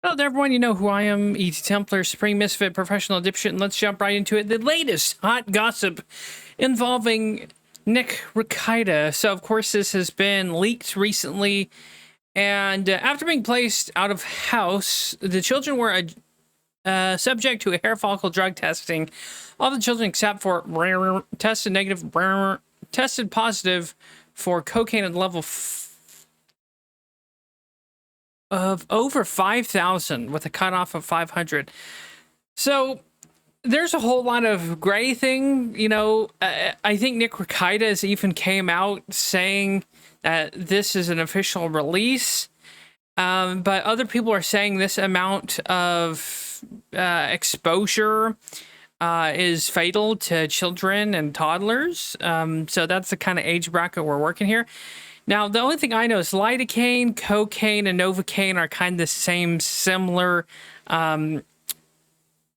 Hello there, everyone. You know who I am, ETTemplar, Supreme Misfit, Professional Dipshit, and let's jump right into it. The latest hot gossip involving NIck Rekieta. So, of course, this has been leaked recently, and after being placed out of house, the children were subject to a hair follicle drug testing. All the children except for tested positive for cocaine at the level of over 5,000 with a cutoff of 500. So there's a whole lot of gray thing. You know, I think NIck Rekieta has even came out saying that this is an official release. But other people are saying this amount of exposure is fatal to children and toddlers. So that's the kind of age bracket we're working here. Now, the only thing I know is lidocaine, cocaine, and novocaine are kind of the same similar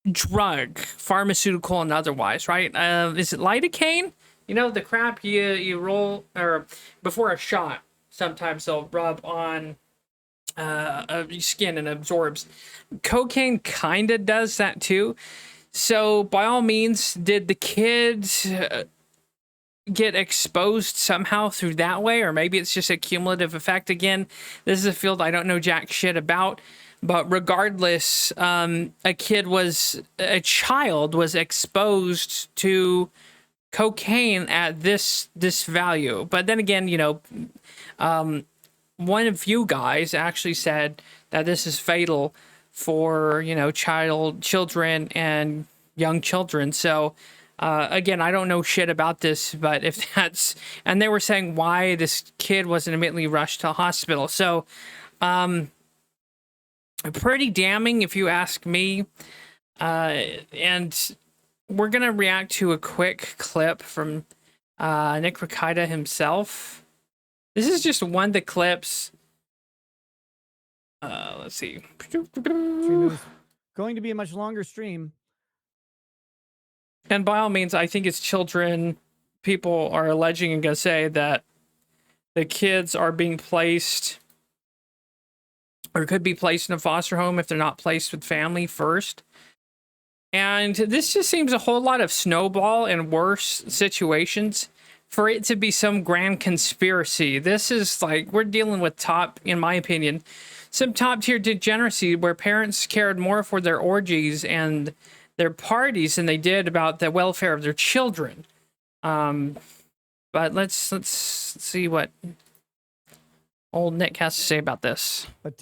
drug, pharmaceutical and otherwise, right? Is it lidocaine? You know, the crap you roll or before a shot, sometimes they'll rub on your skin and absorbs. Cocaine kind of does that too. So, by all means, did the kids get exposed somehow through that way, or maybe it's just a cumulative effect? Again, this is a field I don't know jack shit about, but regardless, a child was exposed to cocaine at this value. But then again, you know, one of you guys actually said that this is fatal for, you know, children and young children. So again, I don't know shit about this, but if that's, and they were saying why this kid wasn't immediately rushed to the hospital. So, pretty damning if you ask me. And we're going to react to a quick clip from NIck Rekieta himself. This is just one of the clips. Let's see. Going to be a much longer stream. And by all means, I think it's children. People are alleging and going to say that the kids are being placed or could be placed in a foster home if they're not placed with family first. And this just seems a whole lot of snowball and worse situations for it to be some grand conspiracy. This is like, we're dealing with top, in my opinion, some top tier degeneracy where parents cared more for their orgies and their parties than they did about the welfare of their children. But let's see what old Nick has to say about this. But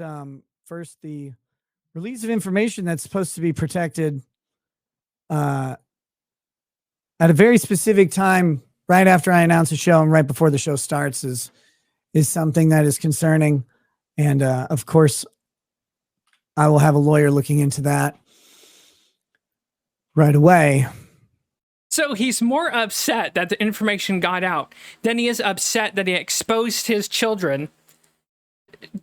first, the release of information that's supposed to be protected at a very specific time, right after I announce a show and right before the show starts, is something that is concerning. And of course, I will have a lawyer looking into that right away. So he's more upset that the information got out than he is upset that he exposed his children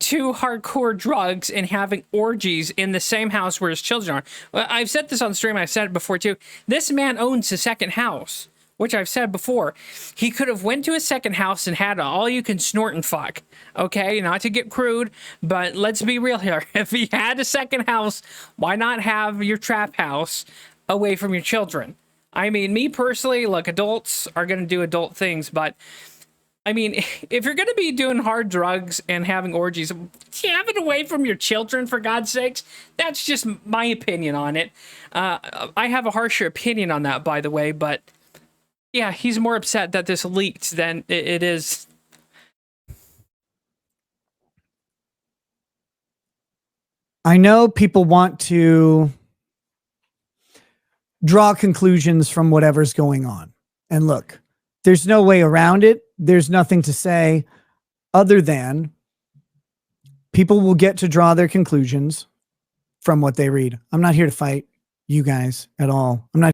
to hardcore drugs and having orgies in the same house where his children are. Well, I've said this on stream. I've said it before too. This man owns a second house, which I've said before. He could have went to a second house and had all you can snort and fuck. Okay, not to get crude, but let's be real here. If he had a second house, why not have your trap house away from your children? I mean, me personally, look, adults are going to do adult things, but I mean, if you're going to be doing hard drugs and having orgies, have it away from your children, for God's sakes. That's just my opinion on it. I have a harsher opinion on that, by the way, but yeah, he's more upset that this leaked than it is. I know people want to draw conclusions from whatever's going on. And look, there's no way around it. There's nothing to say other than people will get to draw their conclusions from what they read. I'm not here to fight you guys at all. I'm not.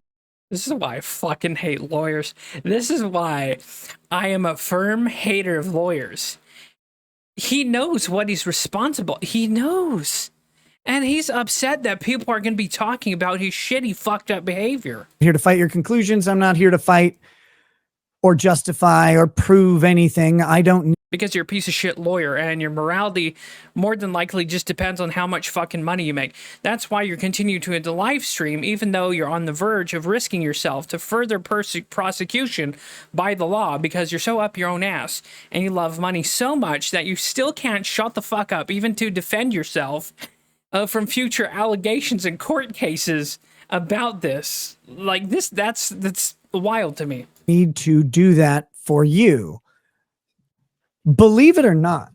This is why I fucking hate lawyers. This is why I am a firm hater of lawyers. He knows what he's responsible. He knows. And he's upset that people are going to be talking about his shitty, fucked up behavior. I'm here to fight your conclusions. I'm not here to fight or justify or prove anything. I don't because you're a piece of shit lawyer and your morality more than likely just depends on how much fucking money you make. That's why you're continuing to the live stream, even though you're on the verge of risking yourself to further prosecution by the law, because you're so up your own ass and you love money so much that you still can't shut the fuck up, even to defend yourself from future allegations and court cases about this. Like this, that's wild to me. Need to do that for you. Believe it or not,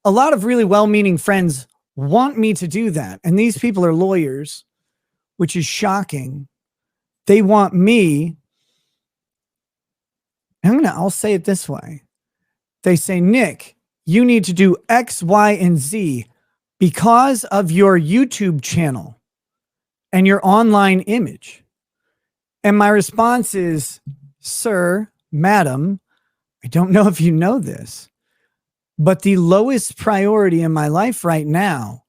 a lot of really well-meaning friends want me to do that. And these people are lawyers, which is shocking. They want me. I'll say it this way. They say, Nick, you need to do X, Y, and Z because of your YouTube channel and your online image. And my response is, sir, madam, I don't know if you know this, but the lowest priority in my life right now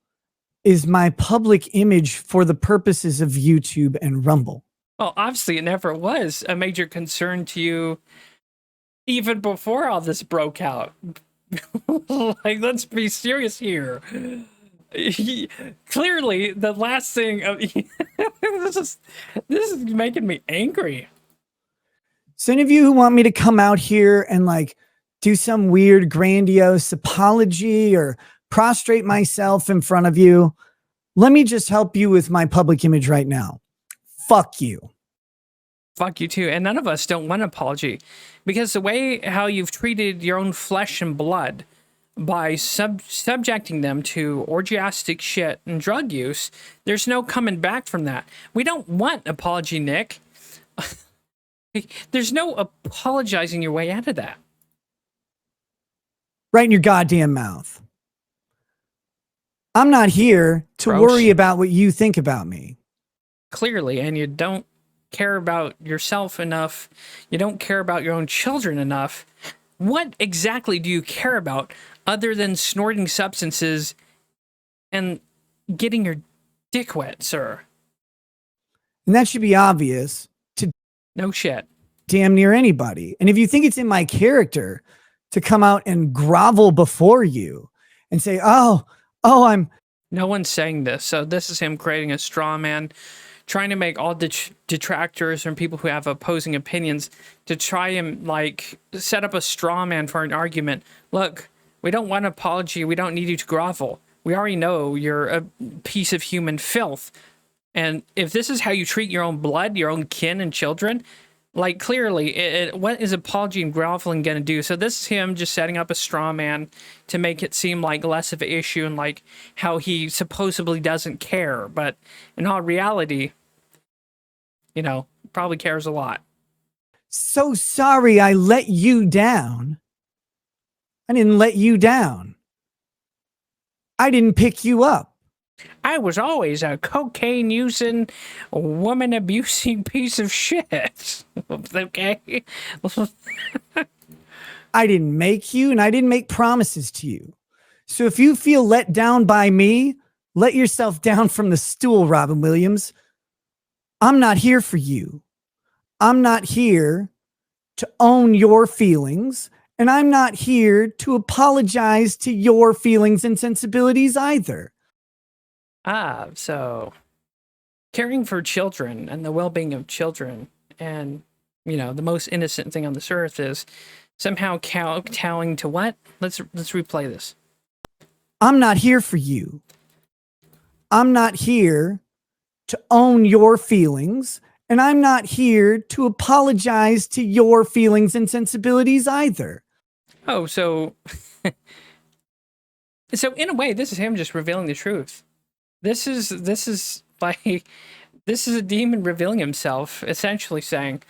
is my public image for the purposes of YouTube and Rumble. Well, obviously it never was a major concern to you even before all this broke out. Like, let's be serious here. Clearly, the last thing this is making me angry. So any of you who want me to come out here and like do some weird grandiose apology or prostrate myself in front of you, let me just help you with my public image right now. Fuck you. Fuck you too. And none of us don't want an apology, because the way how you've treated your own flesh and blood by subjecting them to orgiastic shit and drug use, there's no coming back from that. We don't want apology, Nick. There's no apologizing your way out of that. Right in your goddamn mouth. I'm not here to Gross. worry about what you think about me. Clearly, and you don't care about yourself enough. You don't care about your own children enough. What exactly do you care about other than snorting substances and getting your dick wet, sir? And that should be obvious to No shit. damn near anybody. And if you think it's in my character to come out and grovel before you and say, oh, I'm... No one's saying this. So this is him creating a straw man, trying to make all detractors and people who have opposing opinions to try and like set up a straw man for an argument. Look, we don't want an apology. We don't need you to grovel. We already know you're a piece of human filth. And if this is how you treat your own blood, your own kin and children, like clearly, what is apology and groveling going to do? So this is him just setting up a straw man to make it seem like less of an issue and like how he supposedly doesn't care. But in all reality, you know, probably cares a lot. So sorry I let you down. I didn't let you down. I didn't pick you up. I was always a cocaine-using, woman-abusing piece of shit. Okay? I didn't make you, and I didn't make promises to you. So if you feel let down by me, let yourself down from the stool, Robin Williams. I'm not here for you. I'm not here to own your feelings, and I'm not here to apologize to your feelings and sensibilities either. So caring for children and the well-being of children, and, you know, the most innocent thing on this earth is somehow kowtowing to what? Let's replay this. I'm not here for you. I'm not here to own your feelings, and I'm not here to apologize to your feelings and sensibilities either. Oh, so so in a way, this is him just revealing the truth. This is a demon revealing himself, essentially saying,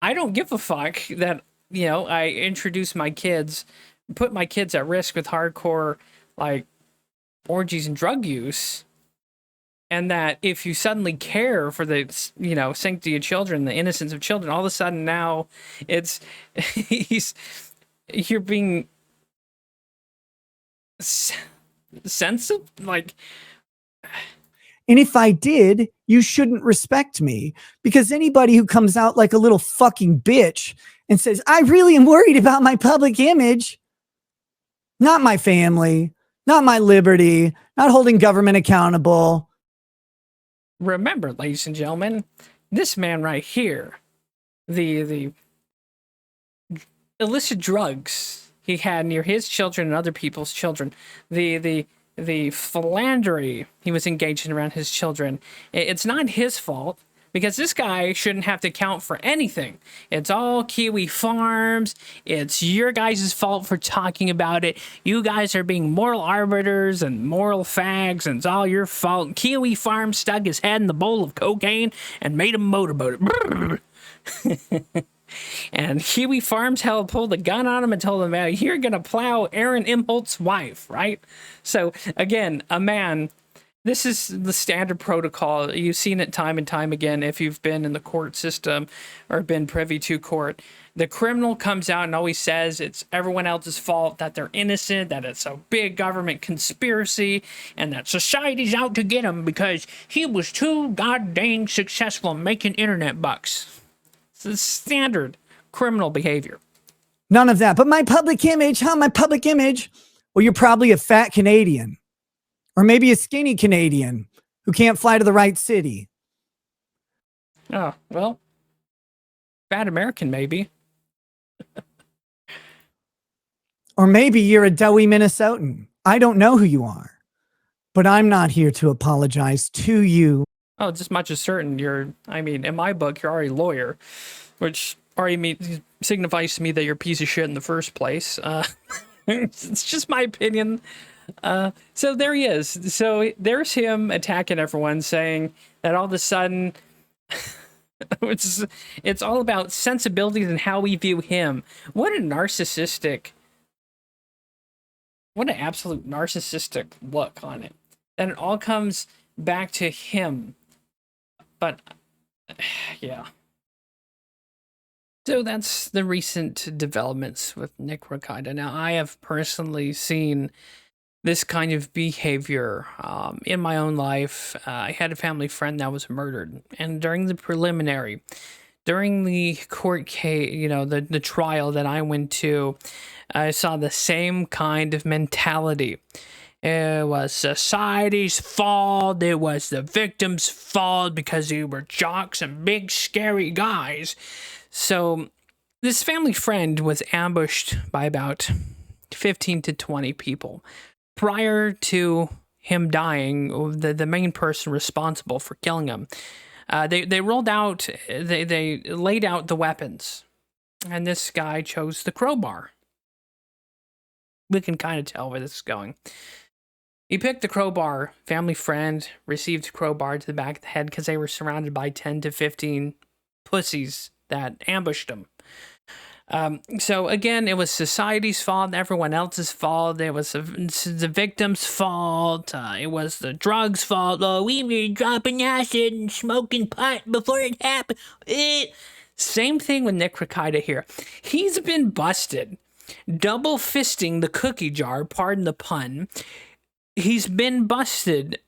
I don't give a fuck that, you know, I introduce my kids, put my kids at risk with hardcore, like, orgies and drug use, and that if you suddenly care for the, you know, sanctity of children, the innocence of children, all of a sudden now it's, you're being sensitive, like... And if I did, you shouldn't respect me, because anybody who comes out like a little fucking bitch and says, I really am worried about my public image, not my family, not my liberty, not holding government accountable. Remember, ladies and gentlemen, this man right here, the illicit drugs he had near his children and other people's children, the philandering he was engaging around his children, it's not his fault. Because this guy shouldn't have to account for anything. It's all Kiwi Farms. It's your guys' fault for talking about it. You guys are being moral arbiters and moral fags, and it's all your fault. Kiwi Farms stuck his head in the bowl of cocaine and made him motorboat it. And Kiwi Farms pulled a gun on him and told him, you're going to plow Aaron Imholtz's wife, right? So, again, a man... This is the standard protocol. You've seen it time and time again if you've been in the court system or been privy to court. The criminal comes out and always says it's everyone else's fault, that they're innocent, that it's a big government conspiracy, and that society's out to get him because he was too goddamn successful in making internet bucks. It's the standard criminal behavior. None of that. But my public image, my public image? Well, you're probably a fat Canadian. Or maybe a skinny Canadian who can't fly to the right city. Oh, well, fat American, maybe. Or maybe you're a doughy Minnesotan. I don't know who you are, but I'm not here to apologize to you. Oh, just much as certain in my book, you're already a lawyer, which already signifies to me that you're a piece of shit in the first place. It's just my opinion. So there he is. So there's him attacking everyone, saying that all of a sudden it's all about sensibilities and how we view him. What an absolute narcissistic look on it. And it all comes back to him. But yeah. So that's the recent developments with NIck Rekieta. Now, I have personally seen this kind of behavior in my own life. I had a family friend that was murdered, and during the court case, the trial that I went to, I saw the same kind of mentality. It was society's fault. It was the victim's fault because they were jocks and big scary guys. So this family friend was ambushed by about 15 to 20 people. Prior to him dying, the main person responsible for killing him, they laid out the weapons, and this guy chose the crowbar. We can kind of tell where this is going. He picked the crowbar. Family friend received the crowbar to the back of the head because they were surrounded by 10 to 15 pussies that ambushed him. So again, it was society's fault, everyone else's fault. It was the victim's fault. It was the drugs' fault. Oh, we were dropping acid and smoking pot before it happened. Same thing with NIck Rekieta here. He's been busted double fisting the cookie jar, pardon the pun. He's been busted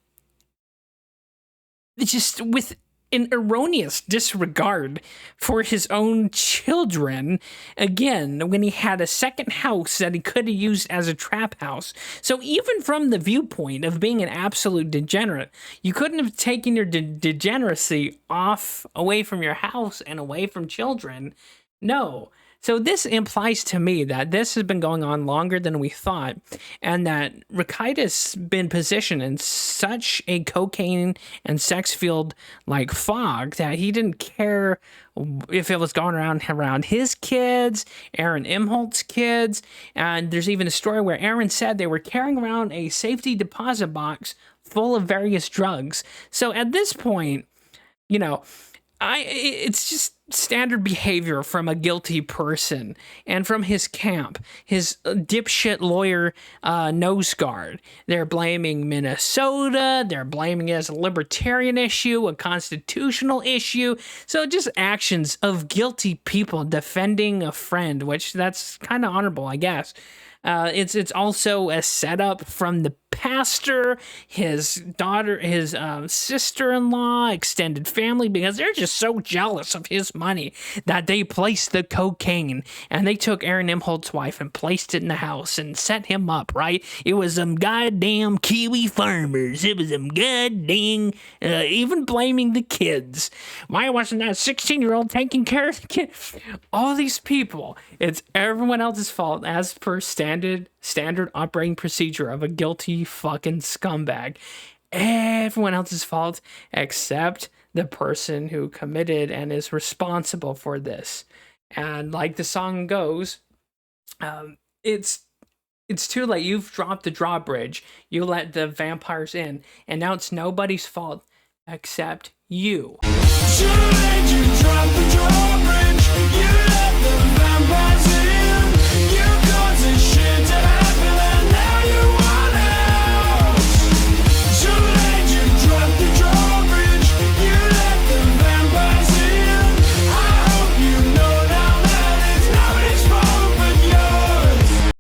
just with an erroneous disregard for his own children, again, when he had a second house that he could have used as a trap house. So even from the viewpoint of being an absolute degenerate, you couldn't have taken your degeneracy away from your house and away from children. No. So this implies to me that this has been going on longer than we thought, and that Rekieta's been positioned in such a cocaine and sex-fueled like fog that he didn't care if it was going around his kids, Aaron Imholtz's kids, and there's even a story where Aaron said they were carrying around a safety deposit box full of various drugs. So at this point, it's just standard behavior from a guilty person and from his camp, his dipshit lawyer nose guard. They're blaming Minnesota. They're blaming it as a libertarian issue, a constitutional issue. So just actions of guilty people defending a friend, which that's kind of honorable, I guess. It's also a setup from the pastor, his daughter, his sister-in-law, extended family, because they're just so jealous of his money that they placed the cocaine, and they took Aaron Imholt's wife and placed it in the house and set him up, right? It was some goddamn Kiwi farmers. It was some goddamn, even blaming the kids. Why wasn't that 16-year-old taking care of the kid? All these people, it's everyone else's fault as per standard operating procedure of a guilty fucking scumbag. Everyone else's fault except the person who committed and is responsible for this. And like the song goes, it's too late. You've dropped the drawbridge. You let the vampires in, and now it's nobody's fault except you. Too late, you dropped the drawbridge. You let the vampires in. You caused this shit to happen, and now you want out. Too late, you dropped the drawbridge. You let the vampires in. I hope you know now that it's nobody's fault but yours.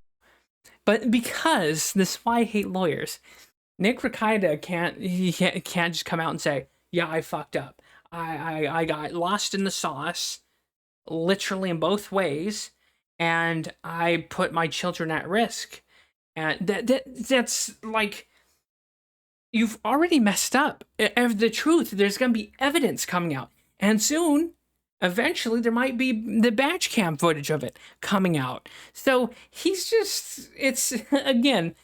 But because this is why I hate lawyers. Nick Rekieta can't just come out and say, yeah, I fucked up. I got lost in the sauce, literally in both ways, and I put my children at risk. And that's like, you've already messed up. The truth, there's going to be evidence coming out. And soon, eventually, there might be the badge cam footage of it coming out. So he's just, it's, again,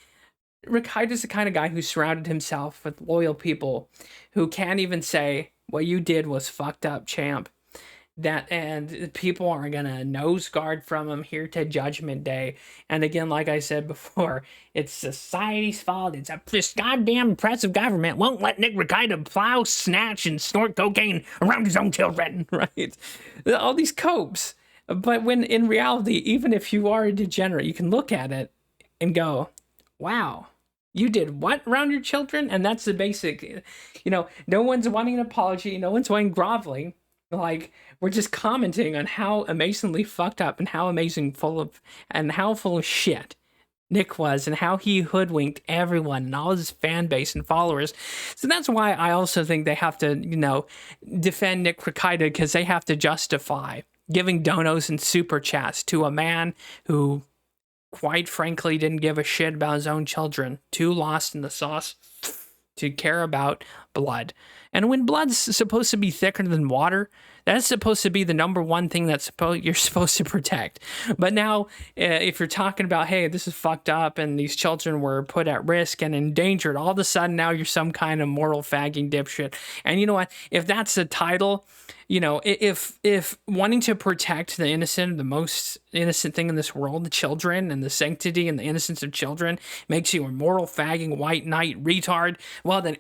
Rekieta's the kind of guy who surrounded himself with loyal people who can't even say, what you did was fucked up, champ. And people are gonna nose guard from him here to Judgment Day. And again, like I said before, it's society's fault. It's this goddamn oppressive government won't let Nick Rekieta plow, snatch, and snort cocaine around his own children, right? All these copes. But when in reality, even if you are a degenerate, you can look at it and go, wow, you did what around your children? And that's the basic, no one's wanting an apology. No one's wanting groveling. Like, we're just commenting on how amazingly fucked up and how full of shit Nick was, and how he hoodwinked everyone and all his fan base and followers. So that's why I also think they have to, defend Nick Rekieta, because they have to justify giving donos and super chats to a man who, quite frankly, didn't give a shit about his own children, too lost in the sauce to care about blood. And when blood's supposed to be thicker than water, that's supposed to be the number one thing you're supposed to protect. But now, if you're talking about, hey, this is fucked up and these children were put at risk and endangered, all of a sudden now you're some kind of moral fagging dipshit. And you know what? If that's the title, if wanting to protect the innocent, the most innocent thing in this world, the children, and the sanctity and the innocence of children makes you a moral fagging white knight retard, well then,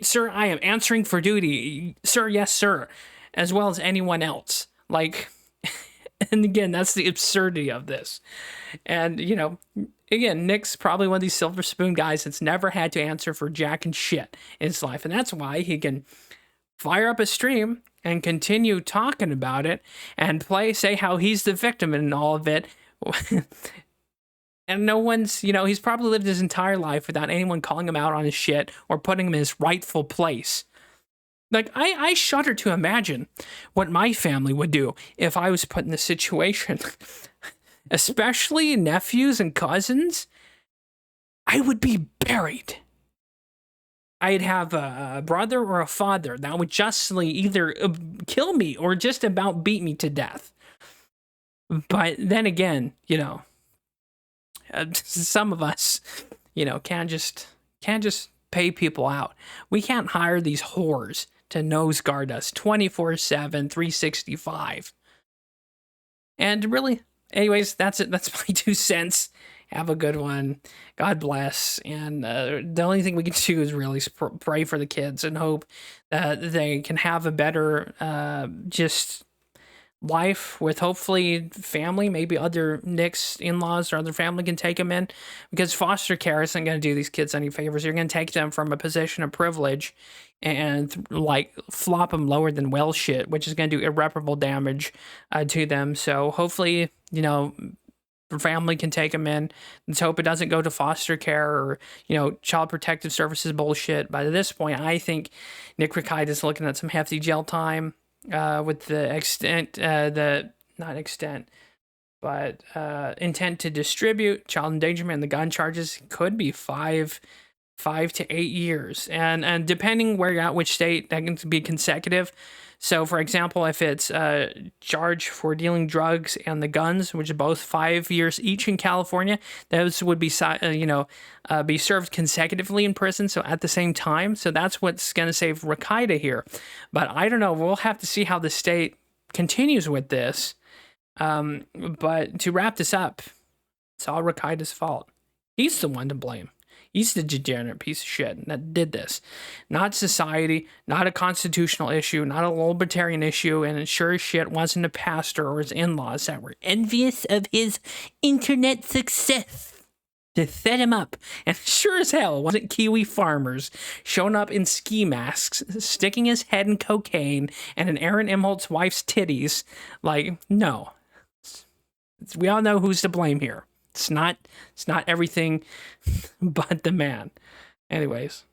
sir, I am answering for duty. Sir, yes, sir. As well as anyone else. Like, and again, that's the absurdity of this. And, again, Nick's probably one of these silver spoon guys that's never had to answer for jack and shit in his life. And that's why he can fire up a stream and continue talking about it and say how he's the victim in all of it. And no one's, he's probably lived his entire life without anyone calling him out on his shit or putting him in his rightful place. Like, I shudder to imagine what my family would do if I was put in this situation. Especially nephews and cousins. I would be buried. I'd have a brother or a father that would justly either kill me or just about beat me to death. But then again, some of us, can't just pay people out. We can't hire these whores to nose guard us 24/7, 365. And really, anyways, that's it. That's my 2 cents. Have a good one. God bless. And the only thing we can do is really pray for the kids and hope that they can have a better just life with hopefully family, maybe other Nick's in-laws or other family can take them in, because foster care isn't going to do these kids any favors. You're going to take them from a position of privilege and like flop them lower than well shit, which is going to do irreparable damage to them. So hopefully, family can take him in. Let's hope it doesn't go to foster care or, child protective services bullshit. But at this point, I think Nick Rekieta is looking at some hefty jail time with the intent to distribute, child endangerment, and the gun charges could be 5 to 8 years. And depending where you're at, which state, that can be consecutive. So, for example, if it's charged for dealing drugs and the guns, which are both 5 years each in California, those would be, be served consecutively in prison, so at the same time. So that's what's going to save Rekieta here. But I don't know. We'll have to see how the state continues with this. But to wrap this up, it's all Rekieta's fault. He's the one to blame. He's the degenerate piece of shit that did this. Not society, not a constitutional issue, not a libertarian issue, and it sure as shit wasn't a pastor or his in-laws that were envious of his internet success to set him up. And sure as hell wasn't Kiwi farmers showing up in ski masks, sticking his head in cocaine and in Aaron Imholt's wife's titties. Like, no. We all know who's to blame here. It's not everything but the man. Anyways.